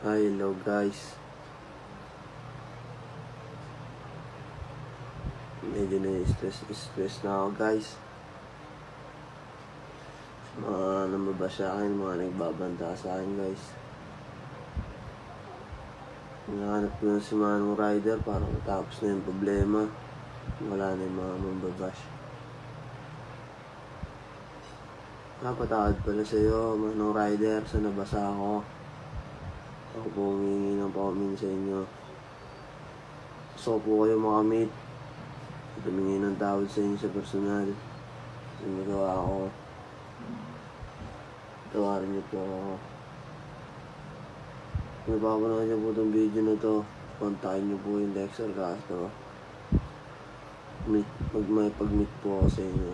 Hi, hello guys. Medyo na-stress na ako guys. Mga namaba sa akin, mga nagbabanta sa akin guys. Hinahanap ko na si Manong Rider para matapos na yung problema. Wala na yung mga mambabash. Napatawad pala sa'yo, Manong Rider, sa nabasa ako. Ako po humingi ng paumin sa inyo. Gusto po kayo makamit. Humingi ng tawad sa inyo sa personal. Yung nagawa ko. Tawarin niyo po ako. Kung napapanood niyo po itong video na to, kontakin niyo po yung Dexter Castro. May pag-meet po ako sa inyo.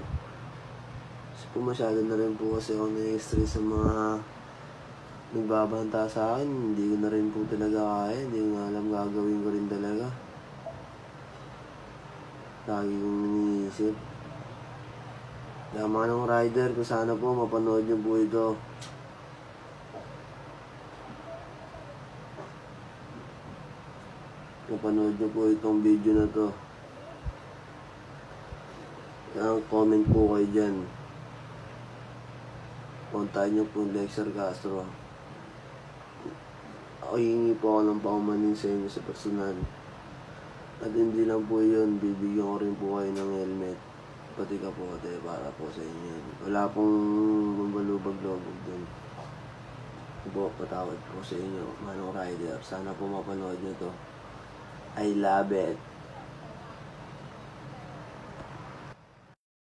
Kasi po masyado na rin po kasi ako na-stress sa mga nagbabanta sa akin. Hindi ko na rin po talaga kaya. Hindi ko na alam gagawin ko rin talaga. Lagi kong iniisip. Kaya Manong Rider, kung sana po mapanood niyo po ito. Mapanood niyo po itong video na to. Kaya comment po kayo dyan. Kontakin niyo po yung Dexter Castro. Ako hihingi po ako ng paumanin sa inyo sa personal. At hindi lang po yun, bibigyan ko rin po kayo ng helmet. Pati kapote para po sa inyo. Wala pong bumbalubag-lobog dun. Po, patawad po sa inyo, Manong Rider. Sana po mapanood nyo to. I love it.